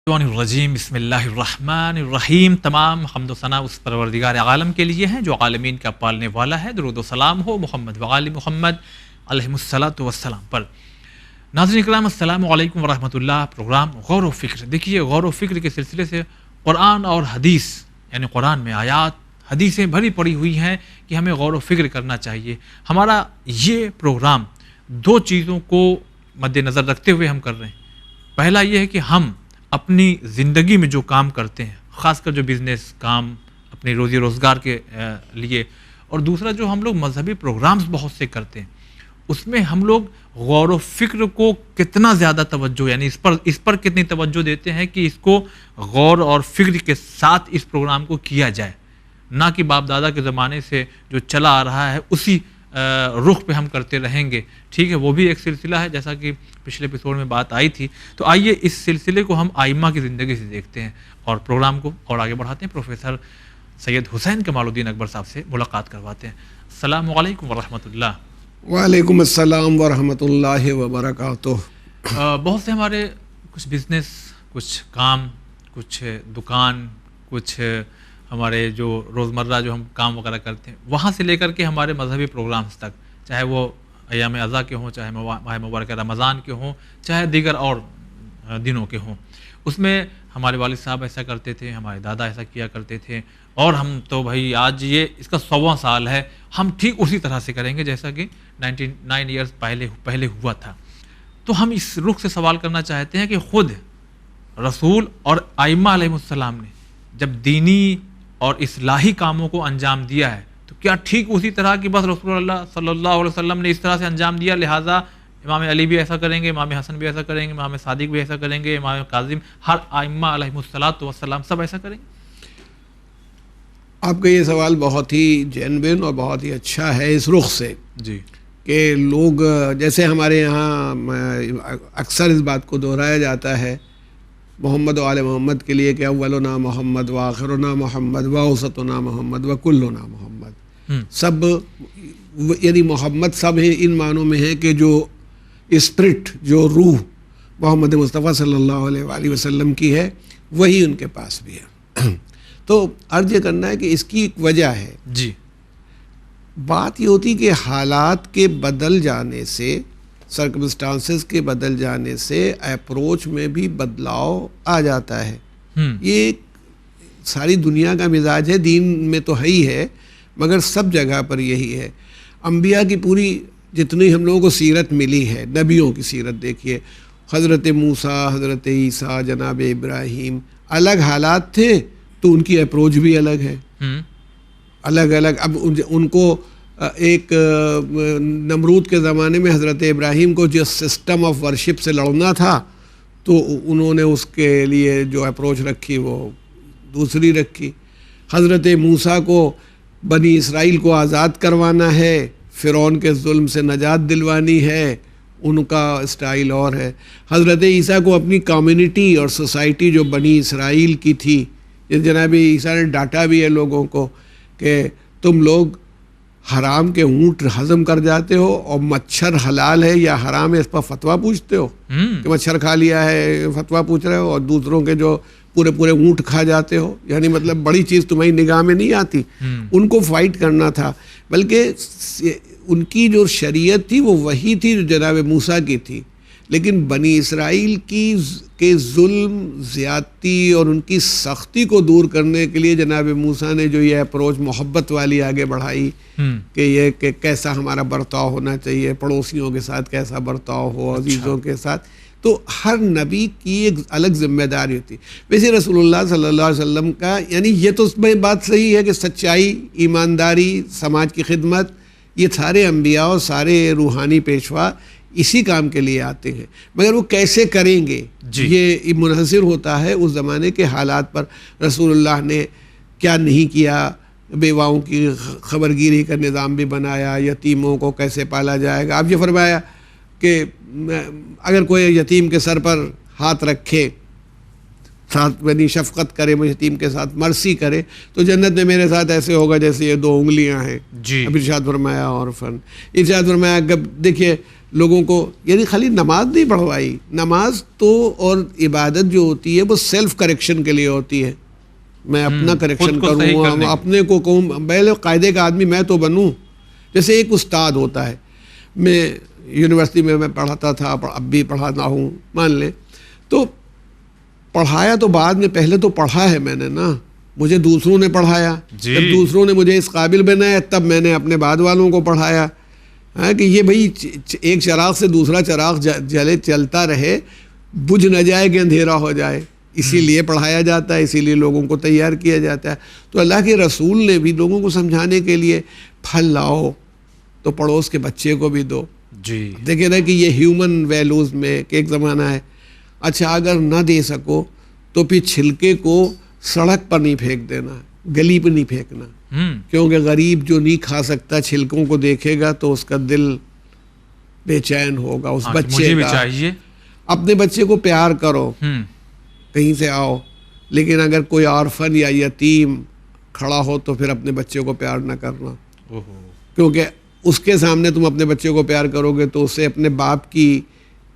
الرجیم بسم اللہ الرحمن الرحیم. تمام حمد و ثنا اس پروردگار عالم کے لیے ہیں جو عالمین کا پالنے والا ہے. درود و سلام ہو محمد وآل محمد علیہ الصلاۃ والسلام پر. ناظرین کرام السلام علیکم ورحمۃ اللہ. پروگرام غور و فکر. دیکھیے غور و فکر کے سلسلے سے قرآن اور حدیث یعنی قرآن میں آیات حدیثیں بھری پڑی ہوئی ہیں کہ ہمیں غور و فکر کرنا چاہیے. ہمارا یہ پروگرام دو چیزوں کو مد نظر رکھتے ہوئے ہم کر رہے ہیں. پہلا یہ ہے کہ ہم اپنی زندگی میں جو کام کرتے ہیں, خاص کر جو بزنس کام اپنی روزی روزگار کے لیے, اور دوسرا جو ہم لوگ مذہبی پروگرامز بہت سے کرتے ہیں, اس میں ہم لوگ غور و فکر کو کتنا زیادہ توجہ یعنی اس پر کتنی توجہ دیتے ہیں کہ اس کو غور اور فکر کے ساتھ اس پروگرام کو کیا جائے, نہ کہ باپ دادا کے زمانے سے جو چلا آ رہا ہے اسی رخ پہ ہم کرتے رہیں گے. ٹھیک ہے, وہ بھی ایک سلسلہ ہے جیسا کہ پچھلے ایپیسوڈ میں بات آئی تھی. تو آئیے اس سلسلے کو ہم ائمہ کی زندگی سے دیکھتے ہیں اور پروگرام کو اور آگے بڑھاتے ہیں. پروفیسر سید حسین کمال الدین اکبر صاحب سے ملاقات کرواتے ہیں. السلام علیکم ورحمۃ اللہ. وعلیکم السلام ورحمۃ اللہ وبرکاتہ. بہت سے ہمارے کچھ بزنس, کچھ کام, کچھ دکان, کچھ ہمارے جو روزمرہ جو ہم کام وغیرہ کرتے ہیں, وہاں سے لے کر کے ہمارے مذہبی پروگرامز تک, چاہے وہ ایام اضحیٰ کے ہوں, چاہے ماہ مبارکہ رمضان کے ہوں, چاہے دیگر اور دنوں کے ہوں, اس میں ہمارے والد صاحب ایسا کرتے تھے, ہمارے دادا ایسا کیا کرتے تھے, اور ہم تو بھائی آج یہ اس کا 100واں سال ہے, ہم ٹھیک اسی طرح سے کریں گے جیسا کہ 99 ایئرز پہلے ہوا تھا. تو ہم اس رخ سے سوال کرنا چاہتے ہیں کہ خود رسول اور ائمہ علیہ السلام نے جب دینی اور اصلاحی کاموں کو انجام دیا ہے تو کیا ٹھیک اسی طرح کہ بس رسول اللہ صلی اللہ علیہ وسلم نے اس طرح سے انجام دیا, لہٰذا امام علی بھی ایسا کریں گے, امام حسن بھی ایسا کریں گے, امام صادق بھی ایسا کریں گے, امام کاظم, ہر ائمہ علیہ الصلاۃ والسلام سب ایسا کریں گے؟ آپ کا یہ سوال بہت ہی جینوین اور بہت ہی اچھا ہے اس رخ سے جی, کہ لوگ جیسے ہمارے یہاں اکثر اس بات کو دہرایا جاتا ہے محمد و آل محمد کے لیے کہ اولنا محمد و آخرنا محمد و اوسطنا محمد و کلنا محمد. سب یعنی محمد سب ان معنوں میں ہے کہ جو اسپرٹ, جو روح محمد مصطفیٰ صلی اللہ علیہ وآلہ وسلم کی ہے وہی ان کے پاس بھی ہے. تو عرض یہ کرنا ہے کہ اس کی ایک وجہ ہے. جی, بات یہ ہوتی کہ حالات کے بدل جانے سے, سرکمسٹانسز کے بدل جانے سے اپروچ میں بھی بدلاؤ آ جاتا ہے. یہ ساری دنیا کا مزاج ہے, دین میں تو ہے ہی ہے مگر سب جگہ پر یہی ہے. انبیاء کی پوری جتنی ہم لوگوں کو سیرت ملی ہے, نبیوں کی سیرت دیکھیے, حضرت موسیٰ, حضرت عیسیٰ, جناب ابراہیم, الگ حالات تھے تو ان کی اپروچ بھی الگ ہے, الگ الگ. اب ان کو ایک نمرود کے زمانے میں حضرت ابراہیم کو جس سسٹم آف ورشپ سے لڑنا تھا تو انہوں نے اس کے لیے جو اپروچ رکھی وہ دوسری رکھی. حضرت موسیٰ کو بنی اسرائیل کو آزاد کروانا ہے, فرعون کے ظلم سے نجات دلوانی ہے, ان کا اسٹائل اور ہے. حضرت عیسیٰ کو اپنی کمیونٹی اور سوسائٹی جو بنی اسرائیل کی تھی, جناب عیسیٰ نے ڈانٹا بھی ہے لوگوں کو کہ تم لوگ حرام کے اونٹ ہضم کر جاتے ہو اور مچھر حلال ہے یا حرام ہے اس پر فتویٰ پوچھتے ہو کہ مچھر کھا لیا ہے فتویٰ پوچھ رہے ہو, اور دوسروں کے جو پورے اونٹ کھا جاتے ہو, یعنی مطلب بڑی چیز تمہاری نگاہ میں نہیں آتی. ان کو فائٹ کرنا تھا, بلکہ ان کی جو شریعت تھی وہ وہی تھی جو جناب موسیٰ کی تھی, لیکن بنی اسرائیل کے ظلم, زیادتی اور ان کی سختی کو دور کرنے کے لیے جناب موسیٰ نے جو یہ اپروچ محبت والی آگے بڑھائی کہ یہ کہ کیسا ہمارا برتاؤ ہونا چاہیے, پڑوسیوں کے ساتھ کیسا برتاؤ ہو, عزیزوں کے ساتھ. تو ہر نبی کی ایک الگ ذمہ داری ہوتی. ویسے رسول اللہ صلی اللہ علیہ وسلم کا یعنی یہ تو اس میں بات صحیح ہے کہ سچائی, ایمانداری, سماج کی خدمت, یہ سارے انبیاء اور سارے روحانی پیشوا اسی کام کے لیے آتے ہیں, مگر وہ کیسے کریں گے یہ منحصر ہوتا ہے اس زمانے کے حالات پر. رسول اللہ نے کیا نہیں کیا, بیواؤں کی خبرگیری کا نظام بھی بنایا, یتیموں کو کیسے پالا جائے گا. آپ یہ فرمایا کہ اگر کوئی یتیم کے سر پر ہاتھ رکھے ساتھ یعنی شفقت کرے مجھ یتیم کے ساتھ، مرسی کرے، تو جنت میں میرے ساتھ ایسے ہوگا جیسے یہ 2 انگلیاں ہیں. جی اب ارشاد فرمایا عرفن، ارشاد فرمایا کہ دیکھیے لوگوں کو یعنی خالی نماز نہیں پڑھوائی، نماز تو اور عبادت جو ہوتی ہے وہ سیلف کریکشن کے لیے ہوتی ہے. میں اپنا کریکشن کروں، اپنے کو کہوں پہلے قاعدے کا آدمی میں تو بنوں. جیسے ایک استاد ہوتا ہے، میں یونیورسٹی میں پڑھاتا تھا، اب بھی پڑھاتا ہوں مان لیں، تو پڑھایا تو بعد میں، پہلے تو پڑھا ہے میں نے نا، مجھے دوسروں نے پڑھایا، جب دوسروں نے مجھے اس قابل بنایا تب میں نے اپنے بعد والوں کو پڑھایا کہ یہ بھائی ایک چراغ سے دوسرا چراغ جلے چلتا رہے، بجھ نہ جائے کہ اندھیرا ہو جائے، اسی لیے پڑھایا جاتا ہے، اسی لیے لوگوں کو تیار کیا جاتا ہے. تو اللہ کے رسول نے بھی لوگوں کو سمجھانے کے لیے پھل لاؤ تو پڑوس کے بچے کو بھی دو. جی دیکھیں نا کہ یہ ہیومن ویلوز میں کہ ایک زمانہ ہے. اچھا اگر نہ دے سکو تو پھر چھلکے کو سڑک پر نہیں پھینک دینا، گلی پہ نہیں پھینکنا، کیونکہ غریب جو نہیں کھا سکتا چھلکوں کو دیکھے گا تو اس کا دل بے چین ہوگا. اس بچے کا چاہیے اپنے بچے کو پیار کرو، کہیں سے آؤ، لیکن اگر کوئی آرفن یا یتیم کھڑا ہو تو پھر اپنے بچے کو پیار نہ کرنا، کیونکہ اس کے سامنے تم اپنے بچے کو پیار کرو گے تو اسے اپنے باپ کی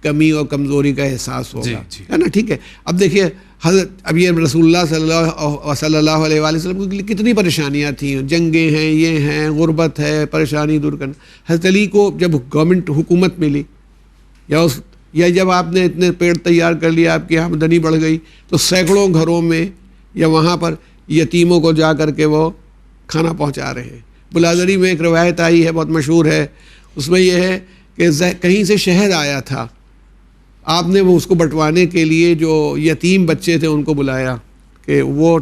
کمی اور کمزوری کا احساس ہوگا. ہے نا؟ ٹھیک ہے. اب دیکھیے حضرت اب یہ رسول اللہ صلی اللہ علیہ وآلہ وسلم کے لیے کتنی پریشانیاں تھیں، جنگیں ہیں، یہ ہیں، غربت ہے، پریشانی دور کرنا. حضرت علی کو جب گورنمنٹ حکومت ملی یا جب آپ نے اتنے پیڑ تیار کر لیا، آپ کی آمدنی بڑھ گئی، تو سینکڑوں گھروں میں یا وہاں پر یتیموں کو جا کر کے وہ کھانا پہنچا رہے ہیں. بلادری میں ایک روایت آئی ہے، بہت مشہور ہے، اس میں یہ ہے کہ کہیں سے شہد آیا تھا، آپ نے وہ اس کو بٹوانے کے لیے جو یتیم بچے تھے ان کو بلایا کہ وہ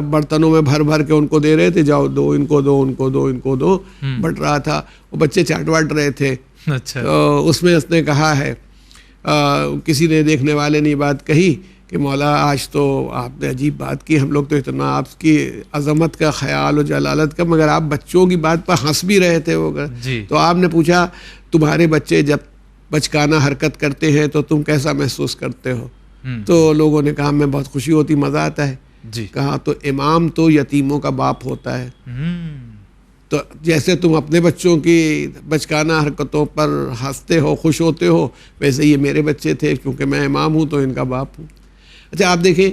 برتنوں میں بھر بھر کے ان کو دے رہے تھے، جاؤ دو ان کو دو، ان کو دو، ان کو دو، بٹ رہا تھا. وہ بچے چاٹ واٹ رہے تھے. اس میں اس نے کہا ہے، کسی نے دیکھنے والے نے بات کہی کہ مولا آج تو آپ نے عجیب بات کی، ہم لوگ تو اتنا آپ کی عظمت کا خیال و جلالت کا، مگر آپ بچوں کی بات پر ہنس بھی رہے تھے. وہ تو آپ نے پوچھا تمہارے بچے جب بچکانہ حرکت کرتے ہیں تو تم کیسا محسوس کرتے ہو؟ تو لوگوں نے کہا ہمیں بہت خوشی ہوتی، مزہ آتا ہے. کہا تو امام تو یتیموں کا باپ ہوتا ہے، تو جیسے تم اپنے بچوں کی بچکانہ حرکتوں پر ہنستے ہو، خوش ہوتے ہو، ویسے یہ میرے بچے تھے، کیونکہ میں امام ہوں تو ان کا باپ ہوں. اچھا آپ دیکھیں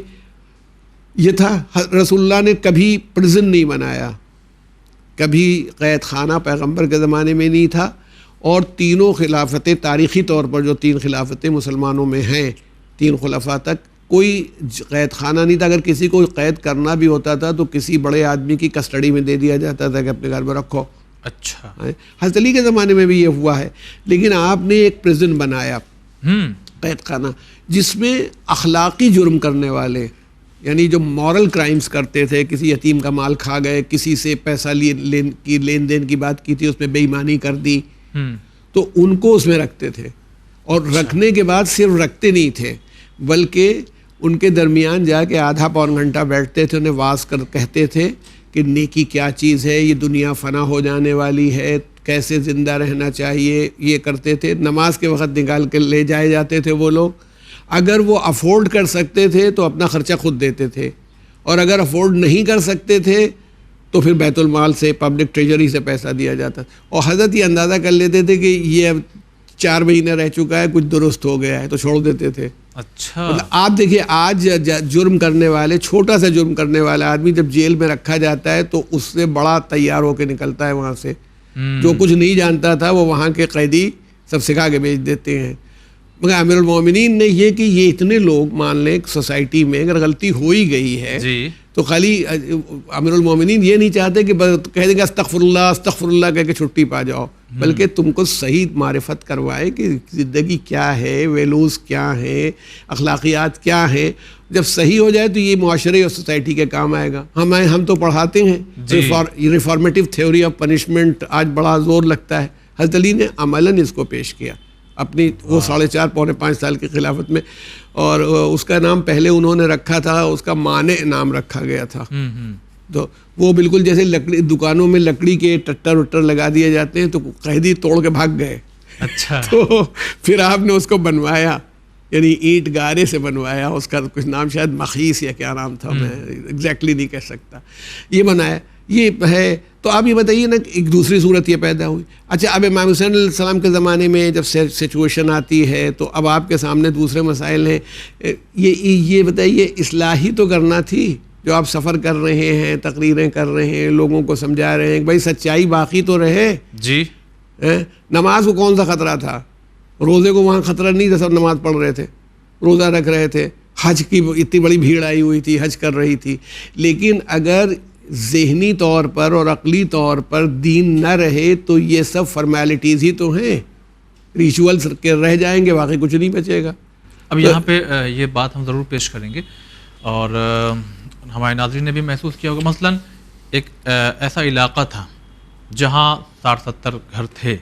یہ تھا، رسول اللہ نے کبھی پرزن نہیں بنایا، کبھی قید خانہ پیغمبر کے زمانے میں نہیں تھا. اور تینوں خلافتیں تاریخی طور پر جو 3 خلافتیں مسلمانوں میں ہیں 3 خلفاء تک کوئی قید خانہ نہیں تھا. اگر کسی کو قید کرنا بھی ہوتا تھا تو کسی بڑے آدمی کی کسٹڈی میں دے دیا جاتا تھا کہ اپنے گھر میں رکھو. اچھا حضرت علی کے زمانے میں بھی یہ ہوا ہے، لیکن آپ نے ایک پرزن بنایا، قید خانہ، جس میں اخلاقی جرم کرنے والے، یعنی جو مورل کرائمز کرتے تھے، کسی یتیم کا مال کھا گئے، کسی سے پیسہ لین دین کی بات کی تھی، اس میں بے ایمانی کر دی، تو ان کو اس میں رکھتے تھے. اور رکھنے کے بعد صرف رکھتے نہیں تھے بلکہ ان کے درمیان جا کے آدھا پون گھنٹہ بیٹھتے تھے، انہیں واز کر کہتے تھے کہ نیکی کیا چیز ہے، یہ دنیا فنا ہو جانے والی ہے، کیسے زندہ رہنا چاہیے، یہ کرتے تھے. نماز کے وقت نکال کے لے جائے جاتے تھے وہ لوگ. اگر وہ افورڈ کر سکتے تھے تو اپنا خرچہ خود دیتے تھے، اور اگر افورڈ نہیں کر سکتے تھے تو پھر بیت المال سے، پبلک ٹریجری سے پیسہ دیا جاتا. اور حضرت یہ اندازہ کر لیتے تھے کہ یہ اب 4 مہینے رہ چکا ہے، کچھ درست ہو گیا ہے، تو چھوڑ دیتے تھے. اچھا مطلب آپ دیکھیے آج جرم کرنے والے، چھوٹا سا جرم کرنے والا آدمی جب جیل میں رکھا جاتا ہے تو اس سے بڑا تیار ہو کے نکلتا ہے وہاں سے. جو کچھ نہیں جانتا تھا وہ وہاں کے قیدی سب سکھا کے بھیج دیتے ہیں. مگر امیر المومنین نے یہ کہ یہ اتنے لوگ مان لیں سوسائٹی میں اگر غلطی ہو ہی گئی ہے تو خالی امیر المومنین یہ نہیں چاہتے کہ کہہ دیں گے استغفر اللہ کہہ کے چھٹی پا جاؤ، بلکہ تم کو صحیح معرفت کروائے کہ زندگی کیا ہے، ویلوز کیا ہیں، اخلاقیات کیا ہیں. جب صحیح ہو جائے تو یہ معاشرے اور سوسائٹی کے کام آئے گا. ہم تو پڑھاتے ہیں ریفارمیٹیو تھیوری آف پنشمنٹ، آج بڑا زور لگتا ہے. حضرت علی نے عملاً اس کو پیش کیا اپنی وہ 4.5 پونے 5 سال کی خلافت میں. اور اس کا نام پہلے انہوں نے رکھا تھا، اس کا مانع نام رکھا گیا تھا. تو وہ بالکل جیسے لکڑی دکانوں میں لکڑی کے ٹٹر وٹر لگا دیے جاتے ہیں تو قیدی توڑ کے بھاگ گئے. اچھا تو پھر آپ نے اس کو بنوایا یعنی اینٹ گارے سے بنوایا، اس کا کچھ نام شاید مخیس یا کیا نام تھا، میں ایگزیکٹلی نہیں کہہ سکتا، یہ بنایا، یہ ہے. تو آپ یہ بتائیے نا ایک دوسری صورت یہ پیدا ہوئی. اچھا اب امام حسین علیہ السلام کے زمانے میں جب سچویشن آتی ہے تو اب آپ کے سامنے دوسرے مسائل ہیں. یہ بتائیے اصلاحی تو کرنا تھی، جو آپ سفر کر رہے ہیں، تقریریں کر رہے ہیں، لوگوں کو سمجھا رہے ہیں کہ بھائی سچائی باقی تو رہے. جی نماز کو کون سا خطرہ تھا؟ روزے کو وہاں خطرہ نہیں تھا، سب نماز پڑھ رہے تھے، روزہ رکھ رہے تھے. حج کی اتنی بڑی بھیڑ آئی ہوئی تھی، حج کر رہی تھی. لیکن اگر ذہنی طور پر اور عقلی طور پر دین نہ رہے تو یہ سب فارمیلٹیز ہی تو ہیں، ریچولز کے رہ جائیں گے، واقعی کچھ نہیں بچے گا. اب یہاں پہ یہ بات ہم ضرور پیش کریں گے، اور ہمارے ناظرین نے بھی محسوس کیا ہوگا. مثلا ایک ایسا علاقہ تھا جہاں 60-70 گھر تھے.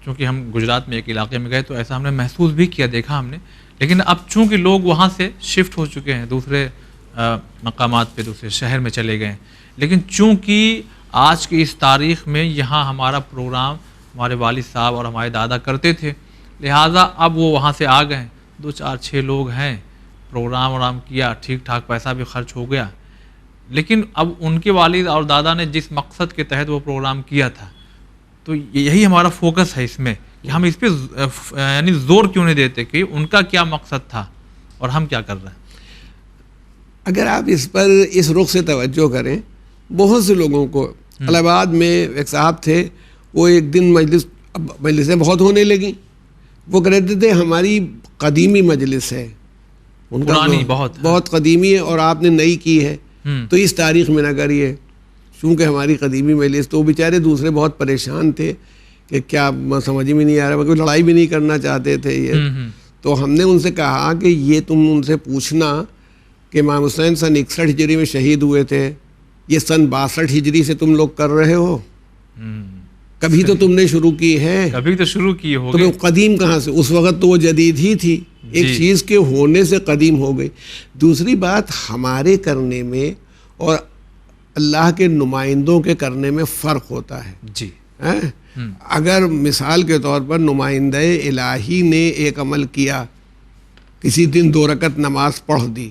چونکہ ہم گجرات میں ایک علاقے میں گئے تو ایسا ہم نے محسوس بھی کیا، دیکھا ہم نے. لیکن اب چونکہ لوگ وہاں سے شفٹ ہو چکے ہیں، دوسرے مقامات پہ، دوسرے شہر میں چلے گئے ہیں. لیکن چونکہ آج کی اس تاریخ میں یہاں ہمارا پروگرام ہمارے والد صاحب اور ہمارے دادا کرتے تھے، لہٰذا اب وہ وہاں سے آ گئے. 2-4-6 لوگ ہیں، پروگرام کیا، ٹھیک ٹھاک پیسہ بھی خرچ ہو گیا. لیکن اب ان کے والد اور دادا نے جس مقصد کے تحت وہ پروگرام کیا تھا، تو یہی ہمارا فوکس ہے اس میں کہ ہم اس پہ یعنی زور کیوں نہیں دیتے کہ ان کا کیا مقصد تھا اور ہم کیا کر رہے ہیں. اگر آپ اس پر اس رخ سے توجہ کریں، بہت سے لوگوں کو الہ آباد میں ایک صاحب تھے، وہ ایک دن مجلسیں بہت ہونے لگیں. وہ کہتے تھے ہماری قدیمی مجلس ہے، ان کا بہت قدیمی ہے اور آپ نے نئی کی ہے، تو اس تاریخ میں نہ کریے. چونکہ ہماری قدیمی مجلس، تو بیچارے دوسرے بہت پریشان تھے کہ کیا سمجھ میں نہیں آ رہا، کوئی لڑائی بھی نہیں کرنا چاہتے تھے یہ. تو ہم نے ان سے کہا کہ یہ تم ان سے پوچھنا کہ امام حسین سن 61 ہجری میں شہید ہوئے تھے، یہ سن 62 ہجری سے تم لوگ کر رہے ہو. کبھی تو تم نے شروع کی ہے، کبھی تو شروع کی ہوگی. تمہیں قدیم کہاں سے؟ اس وقت تو وہ جدید ہی تھی، ایک چیز کے ہونے سے قدیم ہو گئی. دوسری بات، ہمارے کرنے میں اور اللہ کے نمائندوں کے کرنے میں فرق ہوتا ہے. جی اگر مثال کے طور پر نمائندہ الہی نے ایک عمل کیا، کسی دن 2 رکعت نماز پڑھ دی،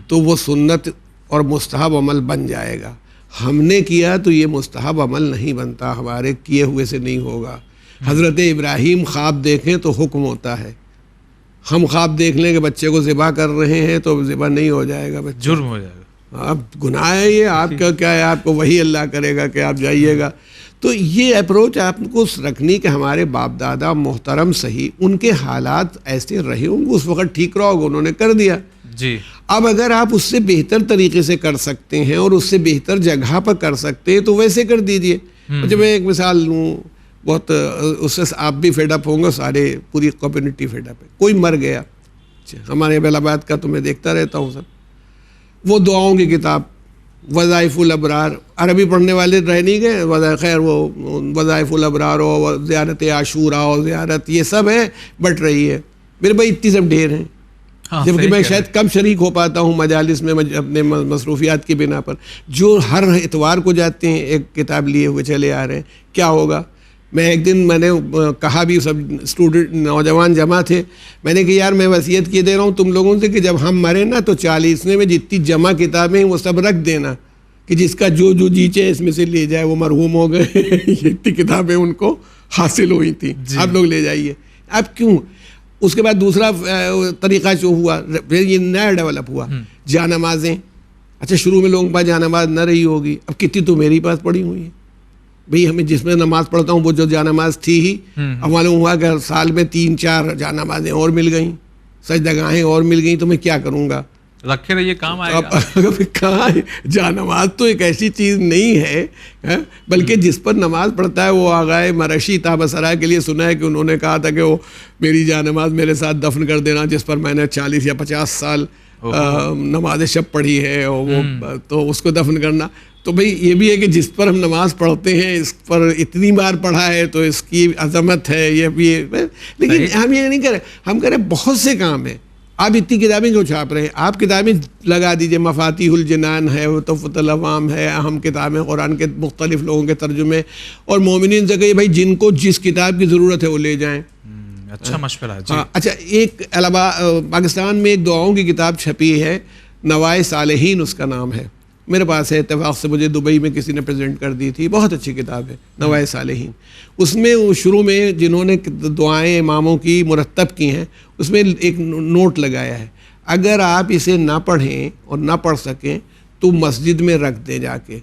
تو وہ سنت اور مستحب عمل بن جائے گا. ہم نے کیا تو یہ مستحب عمل نہیں بنتا، ہمارے کیے ہوئے سے نہیں ہوگا. حضرت ابراہیم خواب دیکھیں تو حکم ہوتا ہے، ہم خواب دیکھ لیں کہ بچے کو ذبح کر رہے ہیں تو ذبح نہیں ہو جائے گا، جرم ہو جائے گا. اب گناہ ہے یہ، آپ کا کیا ہے، آپ کو وہی اللہ کرے گا کہ آپ جائیے گا. تو یہ اپروچ آپ کو رکھنی کہ ہمارے باپ دادا محترم صحیح، ان کے حالات ایسے رہے ہوں گے، اس وقت ٹھیک رہا ہوگا، انہوں نے کر دیا. جی اب اگر آپ اس سے بہتر طریقے سے کر سکتے ہیں اور اس سے بہتر جگہ پر کر سکتے ہیں تو ویسے کر دیجئے. جب میں ایک مثال لوں، بہت اس سے آپ بھی فیڈ اپ ہوں گے، سارے پوری کمیونٹی فیڈ اپ ہے. کوئی مر گیا، ہمارے الہ آباد کا تو میں دیکھتا رہتا ہوں سب، وہ دعاؤں کی کتاب وظائف الابرار، عربی پڑھنے والے رہ نہیں گئے، خیر وہ وظائف الابرار ہو، زیارت عاشورا ہو، زیارت، یہ سب ہے، بٹ رہی ہے. میرے بھائی اتنی سب ڈھیر ہیں، جبکہ میں شاید کم شریک ہو پاتا ہوں مجالس میں اپنے مصروفیات کی بنا پر. جو ہر اتوار کو جاتے ہیں ایک کتاب لیے ہوئے چلے آ رہے ہیں، کیا ہوگا؟ میں ایک دن میں نے کہا بھی، سب اسٹوڈنٹ نوجوان جمع تھے، میں نے کہا یار میں وصیت کیے دے رہا ہوں تم لوگوں سے کہ جب ہم مرے نا تو 40ویں میں جتنی جمع کتابیں ہیں وہ سب رکھ دینا، کہ جس کا جو جیچے اس میں سے لے جائے. وہ مرحوم ہو گئے، یہ اتنی کتابیں ان کو حاصل ہوئی تھیں، آپ لوگ لے جائیے. اب کیوں؟ اس کے بعد دوسرا طریقہ جو ہوا، یہ نیا ڈیولپ ہوا، جا نمازیں. اچھا شروع میں لوگوں کے پاس جا نماز نہ رہی ہوگی، اب کتنی تو میرے پاس پڑی ہوئی ہیں. بھئی ہمیں جس میں نماز پڑھتا ہوں وہ جو جا نماز تھی ہی، اب معلوم ہوا کہ سال میں 3-4 جا نمازیں اور مل گئیں، سجدہ گاہیں اور مل گئیں، تو میں کیا کروں گا؟ رکھے رہیے، کام آئے گا. اب کہاں جا نماز تو ایک ایسی چیز نہیں ہے، بلکہ جس پر نماز پڑھتا ہے وہ آغائے مرشی تابصرہ کے لیے سنا ہے کہ انہوں نے کہا تھا کہ وہ میری جا نماز میرے ساتھ دفن کر دینا، جس پر میں نے 40 یا 50 سال نماز شب پڑھی ہے، وہ تو اس کو دفن کرنا. تو بھئی یہ بھی ہے کہ جس پر ہم نماز پڑھتے ہیں، اس پر اتنی بار پڑھا ہے تو اس کی عظمت ہے، یہ بھی. لیکن ہم یہ نہیں کریں، ہم کریں بہت سے کام ہیں. آپ اتنی کتابیں کیوں چھاپ رہے ہیں؟ آپ کتابیں لگا دیجئے، مفاتیح الجنان ہے، تحفۃ العوام ہے، اہم کتابیں قرآن کے مختلف لوگوں کے ترجمے، اور مومنین سے کہیے بھائی جن کو جس کتاب کی ضرورت ہے وہ لے جائیں. اچھا مشورہ ہے جی. اچھا، ایک پاکستان میں ایک دعاؤں کی کتاب چھپی ہے، نوائے صالحین اس کا نام ہے، میرے پاس ہے، اتفاق سے مجھے دبئی میں کسی نے پریزنٹ کر دی تھی، بہت اچھی کتاب ہے نوائے صالحین. اس میں وہ شروع میں جنہوں نے دعائیں اماموں کی مرتب کی ہیں اس میں ایک نوٹ لگایا ہے، اگر آپ اسے نہ پڑھیں اور نہ پڑھ سکیں تو مسجد میں رکھ دیں جا کے،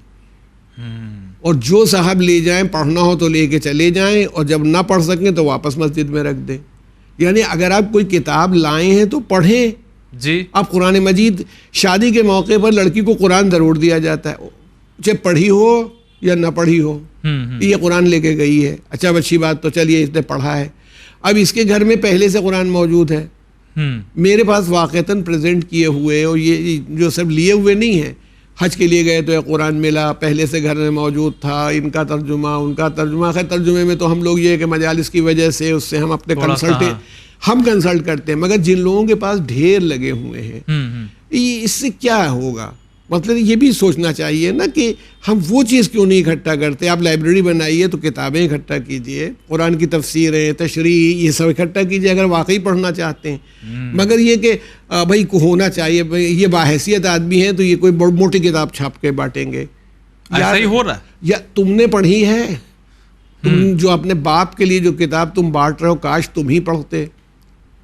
اور جو صاحب لے جائیں، پڑھنا ہو تو لے کے چلے جائیں، اور جب نہ پڑھ سکیں تو واپس مسجد میں رکھ دیں. یعنی اگر آپ کوئی کتاب لائے ہیں تو پڑھیں جی. آپ قرآن مجید، شادی کے موقع پر لڑکی کو قرآن ضرور دیا جاتا ہے، چاہے پڑھی ہو یا نہ پڑھی ہو، یہ قرآن لے کے گئی ہے، اچھا اچھی بات، تو چلیے اس نے پڑھا ہے، اب اس کے گھر میں پہلے سے قرآن موجود ہے. میرے پاس واقعتاً پریزنٹ کیے ہوئے، اور یہ جو سب لیے ہوئے نہیں ہیں، حج کے لیے گئے تو یہ قرآن ملا، پہلے سے گھر میں موجود تھا، ان کا ترجمہ ان کا ترجمہ. خیر ترجمے میں تو ہم لوگ یہ کہ مجالس کی وجہ سے اس سے ہم اپنے کنسلٹ کرتے ہیں، مگر جن لوگوں کے پاس ڈھیر لگے ہوئے ہیں اس سے کیا ہوگا؟ مطلب یہ بھی سوچنا چاہیے نا کہ ہم وہ چیز کیوں نہیں اکٹھا کرتے. آپ لائبریری بنائیے تو کتابیں اکٹھا کیجئے، قرآن کی تفسیریں، تشریح، یہ سب اکٹھا کیجئے اگر واقعی پڑھنا چاہتے ہیں. مگر یہ کہ بھائی کو ہونا چاہیے، یہ باحیثیت آدمی ہے تو یہ کوئی بڑی موٹی کتاب چھاپ کے بانٹیں گے. ایسا ہی ہو رہا ہے. یا تم نے پڑھی ہے؟ تم جو اپنے باپ کے لیے جو کتاب تم بانٹ رہے ہو، کاش تم ہی پڑھتے.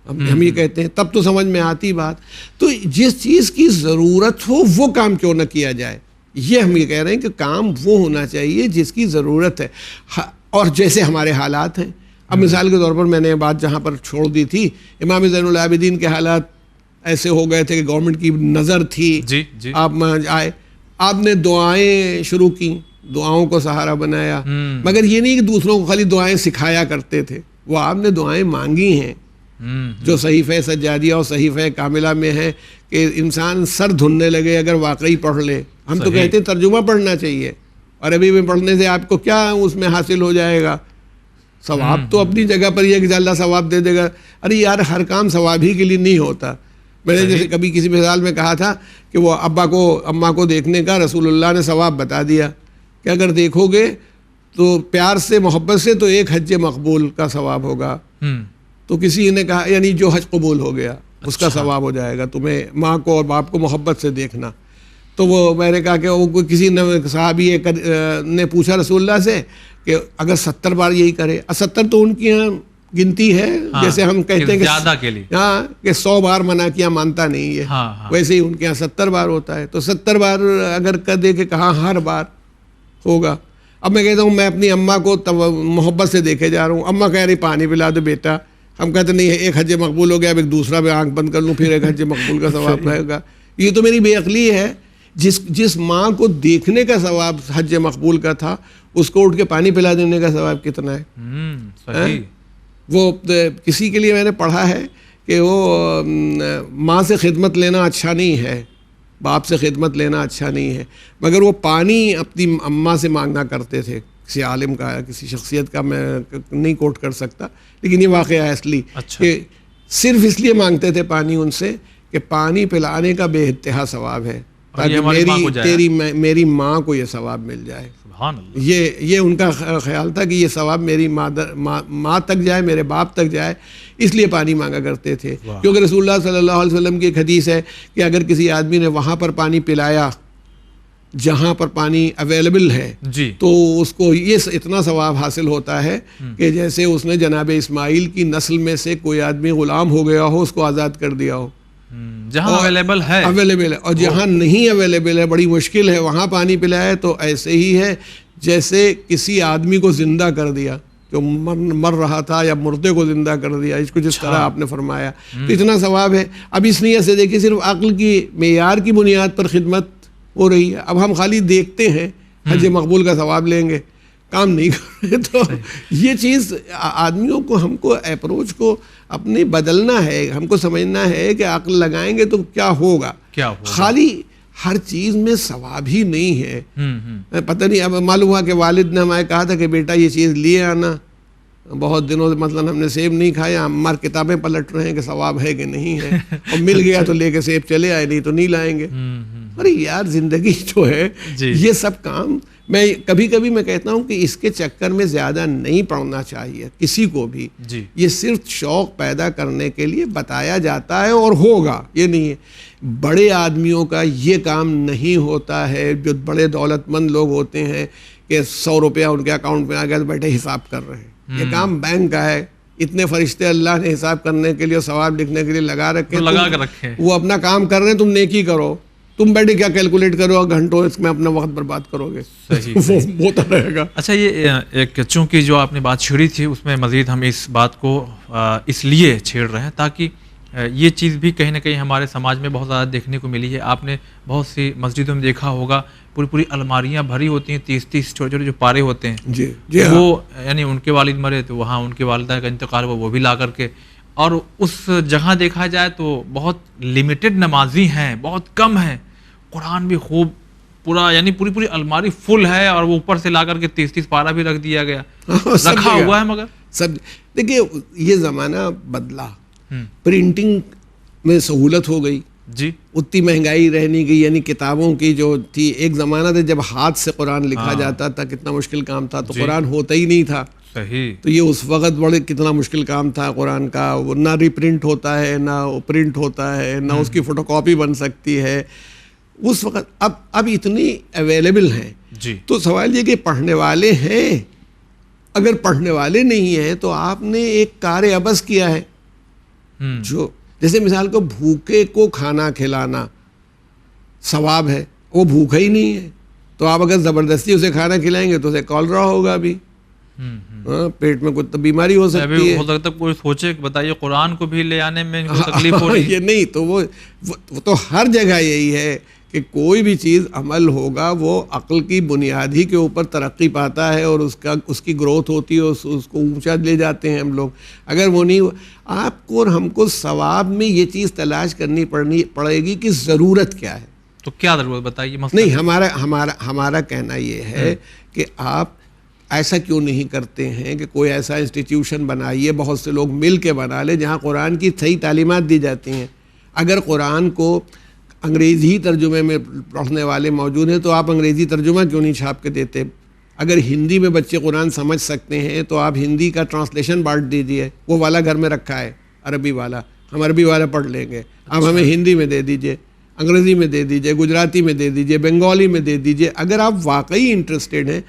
ہم یہ کہتے ہیں، تب تو سمجھ میں آتی بات. تو جس چیز کی ضرورت ہو وہ کام کیوں نہ کیا جائے، یہ ہم یہ کہہ رہے ہیں کہ کام وہ ہونا چاہیے جس کی ضرورت ہے اور جیسے ہمارے حالات ہیں. اب مثال کے طور پر میں نے بات جہاں پر چھوڑ دی تھی، امام زین العابدین کے حالات ایسے ہو گئے تھے کہ گورنمنٹ کی نظر تھی. جی جی. آپ آئے، آپ نے دعائیں شروع کی، دعاؤں کو سہارا بنایا، مگر یہ نہیں کہ دوسروں کو خالی دعائیں سکھایا کرتے تھے، وہ آپ نے دعائیں مانگی ہیں جو صحیفہ سجادیہ اور صحیفہ کاملہ میں ہے کہ انسان سر دھننے لگے اگر واقعی پڑھ لے. ہم تو کہتے ہیں ترجمہ پڑھنا چاہیے، عربی میں پڑھنے سے آپ کو کیا اس میں حاصل ہو جائے گا؟ ثواب تو اپنی جگہ پر یہ کہ اللہ ثواب دے دے گا. ارے یار ہر کام ثواب ہی کے لیے نہیں ہوتا. میں نے جیسے کبھی کسی مثال میں کہا تھا کہ وہ ابا کو اماں کو دیکھنے کا رسول اللہ نے ثواب بتا دیا کہ اگر دیکھو گے تو پیار سے محبت سے تو ایک حج مقبول کا ثواب ہوگا. تو کسی نے کہا یعنی جو حج قبول ہو گیا اس کا ثواب ہو جائے گا تمہیں ماں کو اور باپ کو محبت سے دیکھنا. تو وہ میں نے کہا کہ وہ کسی نے صحابی نے پوچھا رسول اللہ سے کہ اگر 70 بار یہی کرے، 70 تو ان کی یہاں گنتی ہے جیسے ہم کہتے ہیں کہ 100 بار منع کیا مانتا نہیں ہے، ویسے ہی ان کے یہاں 70 بار ہوتا ہے. تو 70 بار اگر کر دے کہ کہاں ہر بار ہوگا. اب میں کہتا ہوں میں اپنی اماں کو محبت سے دیکھے جا رہا ہوں، اماں کہہ رہی پانی پلا دو بیٹا، ہم کہتے نہیں ایک حج مقبول ہو گیا، اب ایک دوسرا میں آنکھ بند کر لوں پھر ایک حج مقبول کا ثواب رہے گا. یہ تو میری بے عقلی ہے. جس ماں کو دیکھنے کا ثواب حج مقبول کا تھا اس کو اٹھ کے پانی پلا دینے کا ثواب کتنا ہے؟ وہ کسی کے لیے میں نے پڑھا ہے کہ وہ ماں سے خدمت لینا اچھا نہیں ہے، باپ سے خدمت لینا اچھا نہیں ہے، مگر وہ پانی اپنی اماں سے مانگنا کرتے تھے. کسی عالم کا، کسی شخصیت کا میں نہیں کوٹ کر سکتا، لیکن یہ واقعہ ہے اصلی کہ صرف اس لیے مانگتے تھے پانی ان سے کہ پانی پلانے کا بے انتہا ثواب ہے تاکہ میری ماں کو یہ ثواب مل جائے. یہ ان کا خیال تھا کہ یہ ثواب میری ماں تک جائے، میرے باپ تک جائے، اس لیے پانی مانگا کرتے تھے. کیونکہ رسول اللہ صلی اللہ علیہ وسلم کی ایک حدیث ہے کہ اگر کسی آدمی نے وہاں پر پانی پلایا جہاں پر پانی اویلیبل ہے تو اس کو یہ اتنا ثواب حاصل ہوتا ہے کہ جیسے اس نے جناب اسماعیل کی نسل میں سے کوئی آدمی غلام ہو گیا ہو، اس کو آزاد کر دیا ہو. جہاں اویلیبل ہے اور جہاں نہیں اویلیبل ہے، بڑی مشکل ہے، وہاں پانی پلائے تو ایسے ہی ہے جیسے کسی آدمی کو زندہ کر دیا جو مر رہا تھا یا مردے کو زندہ کر دیا، اس کو جس طرح آپ نے فرمایا. تو اتنا ثواب ہے. اب اس نیت سے دیکھیے صرف عقل کی معیار کی بنیاد پر خدمت ہو رہی ہے. اب ہم خالی دیکھتے ہیں حج مقبول کا ثواب لیں گے، کام نہیں کر رہے. تو یہ چیز آدمیوں کو، ہم کو اپروچ کو اپنی بدلنا ہے. ہم کو سمجھنا ہے کہ عقل لگائیں گے تو کیا ہوگا. خالی ہر چیز میں ثواب ہی نہیں ہے. پتہ نہیں، اب معلوم ہوا کہ والد نے ہمیں کہا تھا کہ بیٹا یہ چیز لیے آنا. بہت دنوں سے مثلاً ہم نے سیب نہیں کھایا، ہمار کتابیں پلٹ رہے ہیں کہ ثواب ہے کہ نہیں ہے، اور مل گیا تو لے کے سیب چلے آئے، نہیں تو نہیں لائیں گے. ارے یار زندگی جو ہے یہ سب کام میں کبھی کبھی میں کہتا ہوں کہ اس کے چکر میں زیادہ نہیں پڑنا چاہیے کسی کو بھی. یہ صرف شوق پیدا کرنے کے لیے بتایا جاتا ہے اور ہوگا یہ نہیں ہے. بڑے آدمیوں کا یہ کام نہیں ہوتا ہے. جو بڑے دولت مند لوگ ہوتے ہیں کہ 100 روپیہ ان کے اکاؤنٹ میں آ گیا تو بیٹھے حساب کر رہے ہیں. یہ کام بینک کا ہے. اتنے فرشتے اللہ نے حساب کرنے کے لیے اور ثواب لکھنے کے لیے لگا رکھے, وہ اپنا کام کر رہے ہیں, تم نیکی کرو. تم بیٹھے کیا کیلکولیٹ کرو, گھنٹوں اس میں اپنا وقت برباد کرو گے, ہوتا رہے گا. اچھا, یہ ایک چونکہ جو آپ نے بات چھیڑی تھی اس میں مزید ہم اس بات کو اس لیے چھیڑ رہے ہیں تاکہ یہ چیز بھی کہیں نہ کہیں ہمارے سماج میں بہت زیادہ دیکھنے کو ملی ہے. آپ نے بہت سی مسجدوں میں دیکھا ہوگا پوری الماریاں بھری ہوتی ہیں, 30 چھوٹے چھوٹے جو پارے ہوتے ہیں, جی وہ یعنی ان کے والد مرے تو وہاں ان کے والدہ کا انتقال ہوا, وہ بھی لا کر کے. اور اس جگہ دیکھا جائے تو بہت لمیٹڈ نمازی ہیں, بہت کم ہیں. قرآن بھی خوب پورا یعنی پوری الماری فل ہے, اور وہ اوپر سے لا کر کے 30 پارا بھی رکھ دیا گیا, رکھا ہوا ہے. مگر سب دیکھیے یہ زمانہ بدلا, پرنٹنگ میں سہولت ہو گئی, جی اتنی مہنگائی رہنی گئی. یعنی کتابوں کی جو تھی, ایک زمانہ تھا جب ہاتھ سے قرآن لکھا جاتا تھا, کتنا مشکل کام تھا, تو قرآن ہوتا ہی نہیں تھا. صحیح. تو یہ اس وقت بڑے کتنا مشکل کام تھا قرآن کا. وہ نہ ریپرنٹ ہوتا ہے, نہ پرنٹ ہوتا ہے, نہ اس کی فوٹو کاپی بن سکتی ہے اس وقت. اب اتنی اویلیبل ہیں. جی تو سوال یہ کہ پڑھنے والے ہیں, اگر پڑھنے والے نہیں ہیں تو آپ نے ایک کار عبث کیا ہے. جو جیسے مثال کو بھوکے کو کھانا کھلانا ثواب ہے, وہ بھوکا ہی نہیں ہے, تو آپ اگر زبردستی اسے کھانا کھلائیں گے تو اسے کالرا ہوگا بھی, پیٹ میں کوئی بیماری ہو سکتی ہے. ہو سکتا ہے کوئی سوچے کہ بتائیے قرآن کو بھی لے آنے میں تکلیف ہو رہی ہے. یہ نہیں تو وہ تو ہر جگہ یہی ہے کہ کوئی بھی چیز عمل ہوگا وہ عقل کی بنیاد ہی کے اوپر ترقی پاتا ہے, اور اس کی گروتھ ہوتی ہے, اس کو اونچا لے جاتے ہیں ہم لوگ. اگر وہ نہیں, آپ کو اور ہم کو ثواب میں یہ چیز تلاش کرنی پڑے گی کہ ضرورت کیا ہے. تو کیا ضرورت بتائیے. نہیں, ہمارا کہنا یہ ہے کہ آپ ایسا کیوں نہیں کرتے ہیں کہ کوئی ایسا انسٹیٹیوشن بنائیے, بہت سے لوگ مل کے بنا لیں جہاں قرآن کی صحیح تعلیمات دی جاتی ہیں. اگر قرآن کو انگریزی ترجمے میں پڑھنے والے موجود ہیں تو آپ انگریزی ترجمہ کیوں نہیں چھاپ کے دیتے. اگر ہندی میں بچے قرآن سمجھ سکتے ہیں تو آپ ہندی کا ٹرانسلیشن بانٹ دیجیے, وہ والا گھر میں رکھا ہے عربی والا, ہم عربی والا پڑھ لیں گے, آپ ہمیں ہندی میں دے دیجیے, انگریزی میں دے دیجیے, گجراتی میں دے دیجیے, بنگالی میں دے دیجیے. اگر آپ واقعی انٹرسٹیڈ ہیں,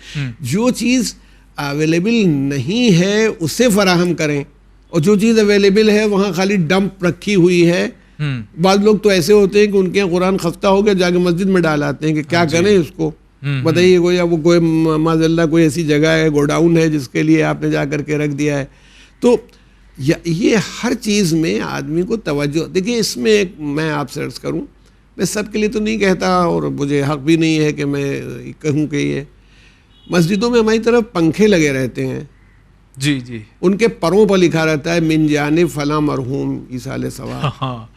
جو چیز اویلیبل نہیں ہے اسے فراہم کریں, اور جو چیز اویلیبل ہے وہاں خالی ڈمپ رکھی ہوئی ہے. بعض لوگ تو ایسے ہوتے ہیں کہ ان کے قرآن خفتہ ہو گیا, جا کے مسجد میں ڈال آتے ہیں کہ کیا کریں اس کو, بتائیے. کوئی معاذ اللہ کوئی ایسی جگہ ہے, گوڈاؤن ہے جس کے لیے آپ نے جا کر کے رکھ دیا ہے. تو یہ ہر چیز میں آدمی کو توجہ دیکھیے. اس میں میں آپ سے عرض کروں, میں سب کے لیے تو نہیں کہتا, اور مجھے حق بھی نہیں ہے کہ میں کہوں کہ یہ مسجدوں میں ہماری طرف پنکھے لگے رہتے ہیں. جی جی, ان کے پروں پر لکھا رہتا ہے من جانب فلاں مرحوم ایصال ثواب.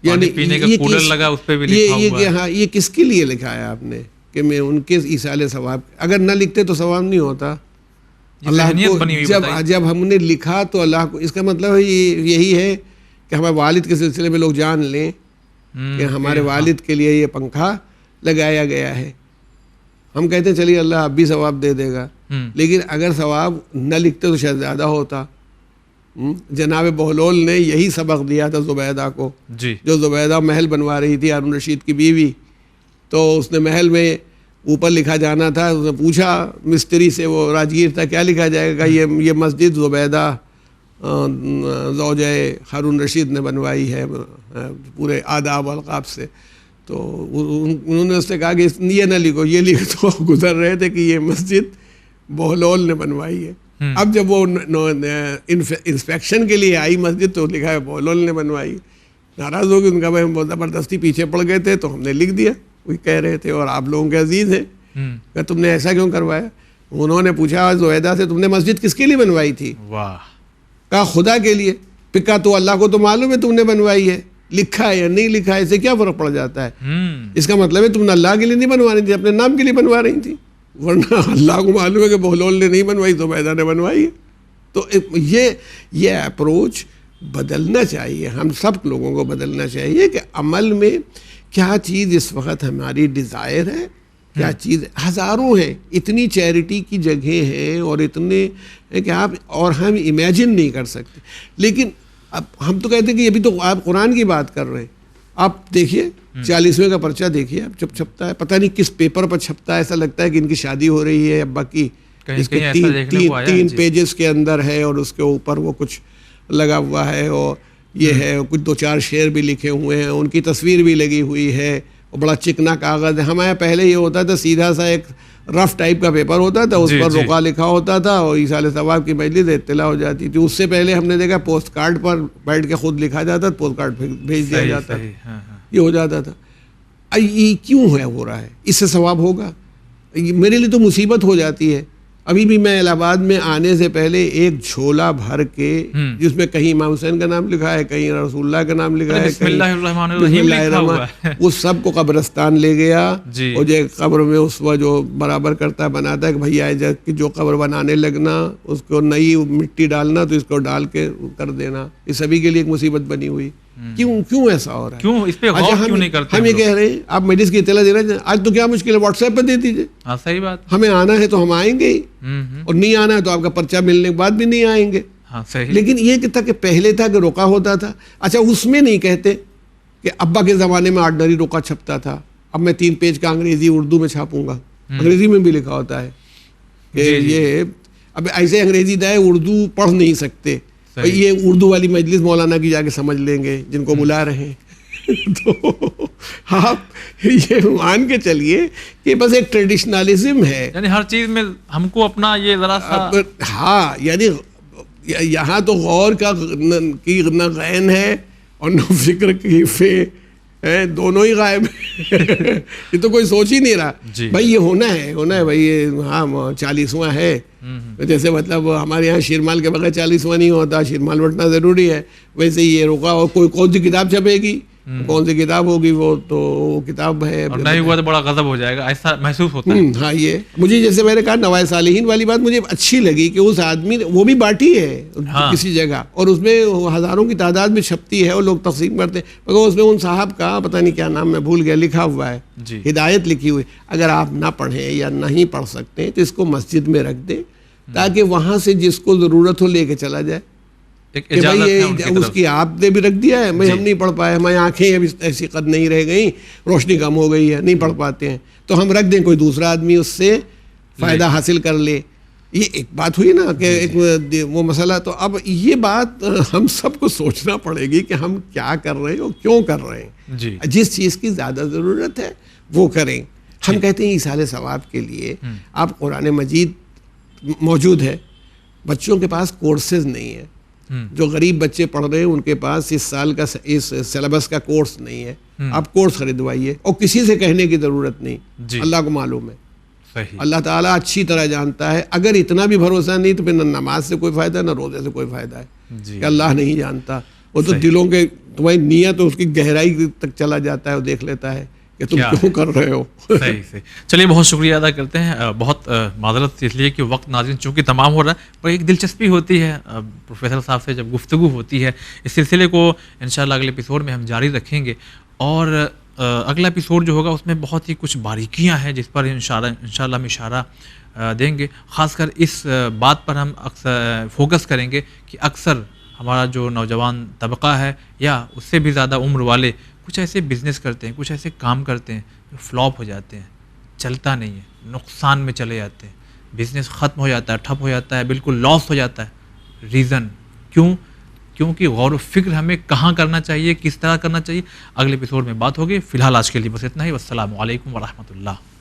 یعنی پینے کا کولر لگا اس پہ بھی لکھا ہوا ہے. ہاں, یہ کس کے لیے لکھا ہے آپ نے کہ میں ان کے ایصال ثواب. اگر نہ لکھتے تو ثواب نہیں ہوتا. اللہ کو جب ہم نے لکھا تو اللہ کو, اس کا مطلب یہی ہے کہ ہمارے والد کے سلسلے میں لوگ جان لیں کہ ہمارے والد کے لیے یہ پنکھا لگایا گیا ہے. ہم کہتے ہیں چلیے اللہ اب بھی ثواب دے دے گا, لیکن اگر ثواب نہ لکھتے تو شاید زیادہ ہوتا. جناب بہلول نے یہی سبق دیا تھا زبیدہ کو, جو زبیدہ محل بنوا رہی تھی ہارون رشید کی بیوی. تو اس نے محل میں اوپر لکھا جانا تھا, اس نے پوچھا مستری سے, وہ راجگیر تھا, کیا لکھا جائے گا. یہ مسجد زبیدہ زوجہ ہارون رشید نے بنوائی ہے پورے آداب والقاب سے. تو انہوں نے اس سے کہا کہ یہ نہ لکھو, یہ لکھ تو گزر رہے تھے کہ یہ مسجد بہلول نے بنوائی ہے. اب جب وہ انسپیکشن کے لیے آئی مسجد تو لکھا ہے بہلول نے بنوائی. ناراض ہو گئی, ان کا بھائی ہم بہت زبردستی پیچھے پڑ گئے تھے تو ہم نے لکھ دیا, وہی کہہ رہے تھے, اور آپ لوگوں کے عزیز ہیں, کہ تم نے ایسا کیوں کروایا. انہوں نے پوچھا زبیدہ سے, تم نے مسجد کس کے لیے بنوائی تھی. واہ. کہا خدا کے لیے. پکا تو اللہ کو تو معلوم ہے تم نے بنوائی ہے, لکھا ہے یا نہیں لکھا ہے اسے کیا فرق پڑ جاتا ہے. اس کا مطلب ہے تم نے اللہ کے لیے نہیں بنوا رہی تھی, اپنے نام کے لیے بنوا رہی تھی, ورنہ اللہ کو معلوم ہے کہ بہلول نے نہیں بنوائی, زبیدہ نے بنوائی ہے. تو یہ اپروچ بدلنا چاہیے, ہم سب لوگوں کو بدلنا چاہیے کہ عمل میں کیا چیز اس وقت ہماری ڈیزائر ہے, کیا چیز ہزاروں ہیں, اتنی چیریٹی کی جگہیں ہیں اور اتنے کہ آپ اور ہم امیجن نہیں کر سکتے. لیکن اب ہم تو کہتے ہیں کہ ابھی تو آپ قرآن کی بات کر رہے ہیں, آپ دیکھیے 40ویں کا پرچہ دیکھیے اب جب چھپتا ہے, پتہ نہیں کس پیپر پر چھپتا ہے, ایسا لگتا ہے کہ ان کی شادی ہو رہی ہے ابا کی, اس کے 3 پیجز کے اندر ہے اور اس کے اوپر وہ کچھ لگا ہوا ہے اور یہ ہے, کچھ 2-4 شعر بھی لکھے ہوئے ہیں, ان کی تصویر بھی لگی ہوئی ہے اور بڑا چکنا کاغذ ہے. ہمارے پہلے یہ ہوتا تھا سیدھا سا ایک رف ٹائپ کا پیپر ہوتا تھا, اس پر رقعہ لکھا ہوتا تھا اور ایصال ثواب کی مجلس اطلاع ہو جاتی تھی. اس سے پہلے ہم نے دیکھا پوسٹ کارڈ پر بیٹھ کے خود لکھا جاتا, پوسٹ کارڈ بھیج دیا جاتا, یہ ہو جاتا تھا. یہ کیوں ہو رہا ہے؟ اس سے ثواب ہوگا؟ میرے لیے تو مصیبت ہو جاتی ہے. ابھی بھی میں الہ آباد میں آنے سے پہلے ایک جھولا بھر کے جس میں کہیں امام حسین کا نام لکھا ہے, کہیں رسول اللہ کا نام لکھا ہے, بسم اللہ الرحمن الرحیم لکھا ہوا ہے, وہ سب کو قبرستان لے گیا. اور جو قبر میں اس وقت جو برابر کرتا ہے بناتا ہے کہ بھیا جو قبر بنانے لگنا اس کو نئی مٹی ڈالنا تو اس کو ڈال کے کر دینا, یہ سبھی کے لیے ایک مصیبت بنی ہوئی. کیوں ایسا ہو رہا ہے؟ کیوں اس پہ غور کیوں نہیں کرتے؟ ہم یہ کہہ رہے ہیں آپ مجلس کی اطلاع دینا, آج تو کیا مشکل ہے, واٹس ایپ پہ دے دیجیے. ہاں صحیح بات, ہمیں آنا ہے تو ہم آئیں گے ہی, اور نہیں آنا ہے تو آپ کا پرچہ ملنے کے بعد بھی نہیں آئیں گے. ہاں صحیح. لیکن یہ تھا کہ پہلے تھا کہ رقعہ ہوتا تھا. اچھا اس میں نہیں کہتے کہ ابا کے زمانے میں آرڈنری رقعہ چھپتا تھا, اب میں 3 پیج کا انگریزی اردو میں چھاپوں گا. انگریزی میں بھی لکھا ہوتا ہے کہ یہ اب ایسے انگریزی دائیں اردو پڑھ نہیں سکتے, یہ اردو والی مجلس مولانا کی جا کے سمجھ لیں گے جن کو بلا رہے ہیں. تو آپ یہ مان کے چلیے کہ بس ایک ٹریڈیشنلزم ہے, یعنی ہر چیز میں ہم کو اپنا یہ ذرا سا, ہاں یعنی یہاں تو غور کا کی نہ غین ہے اور نہ فکر کی فے, دونوں ہی غائب ہیں. یہ تو کوئی سوچ ہی نہیں رہا بھائی یہ ہونا ہے بھائی, یہ ہاں 40واں ہے. جیسے مطلب ہمارے یہاں شیرمال کے بغیر 40واں نہیں ہوتا, شیرمال بٹنا ضروری ہے, ویسے ہی یہ رقعہ. اور کون سی کتاب چھپے گی, کون سی کتاب ہوگی, وہ تو کتاب ہے, نہیں ہوا تو بڑا غضب ہو جائے گا, ایسا محسوس ہوتا ہے. ہاں یہ مجھے جیسے میں نے کہا نوائے صالحین والی بات مجھے اچھی لگی کہ اس آدمی نے وہ بھی بانٹی ہے کسی جگہ, اور اس میں ہزاروں کی تعداد میں چھپتی ہے اور لوگ تقسیم کرتے ہیں, مگر اس میں ان صاحب کا پتہ نہیں کیا نام میں بھول گیا لکھا ہوا ہے, ہدایت لکھی ہوئی. اگر آپ نہ پڑھیں یا نہیں پڑھ سکتے تو اس کو مسجد میں رکھ دیں تاکہ وہاں سے جس کو ضرورت ہو لے کے چلا جائے. کہ بھائی یہ اس کی آپ نے بھی رکھ دیا ہے, ہم نہیں پڑھ پائے, ہماری آنکھیں ابھی ایسی قد نہیں رہ گئیں, روشنی کم ہو گئی ہے, نہیں پڑھ پاتے ہیں, تو ہم رکھ دیں, کوئی دوسرا آدمی اس سے فائدہ حاصل کر لے. یہ ایک بات ہوئی نا کہ ایک وہ مسئلہ. تو اب یہ بات ہم سب کو سوچنا پڑے گی کہ ہم کیا کر رہے ہیں اور کیوں کر رہے ہیں. جس چیز کی زیادہ ضرورت ہے وہ کریں. ہم کہتے ہیں ایصال ثواب کے لیے آپ قرآن مجید موجود ہے, بچوں کے پاس کورسز نہیں ہیں, جو غریب بچے پڑھ رہے ہیں ان کے پاس اس سال کا اس سلیبس کا کورس نہیں ہے, آپ کورس خریدوائیے, اور کسی سے کہنے کی ضرورت نہیں, اللہ کو معلوم ہے. اللہ تعالیٰ اچھی طرح جانتا ہے. اگر اتنا بھی بھروسہ نہیں تو پھر نہ نماز سے کوئی فائدہ نہ روزے سے کوئی فائدہ ہے, کہ اللہ نہیں جانتا. وہ تو دلوں کے تمہاری نیت اس کی گہرائی تک چلا جاتا ہے, وہ دیکھ لیتا ہے کہ تم کیوں کر رہے ہو. صحیح. چلیے بہت شکریہ ادا کرتے ہیں. بہت معذرت اس لیے کہ وقت ناظرین چونکہ تمام ہو رہا ہے, پر ایک دلچسپی ہوتی ہے پروفیسر صاحب سے جب گفتگو ہوتی ہے. اس سلسلے کو انشاءاللہ اگلے ایپیسوڈ میں ہم جاری رکھیں گے, اور اگلا ایپیسوڈ جو ہوگا اس میں بہت ہی کچھ باریکیاں ہیں جس پر انشاءاللہ ہم اشارہ دیں گے. خاص کر اس بات پر ہم اکثر فوکس کریں گے کہ اکثر ہمارا جو نوجوان طبقہ ہے یا اس سے بھی زیادہ عمر والے کچھ ایسے بزنس کرتے ہیں, کچھ ایسے کام کرتے ہیں جو فلاپ ہو جاتے ہیں, چلتا نہیں ہے, نقصان میں چلے جاتے ہیں, بزنس ختم ہو جاتا ہے, ٹھپ ہو جاتا ہے, بالکل لاس ہو جاتا ہے. ریزن کیونکہ غور و فکر ہمیں کہاں کرنا چاہیے, کس طرح کرنا چاہیے, اگلے ایپیسوڈ میں بات ہوگی. فی الحال آج کے لیے بس اتنا ہی. والسلام علیکم ورحمۃ اللہ.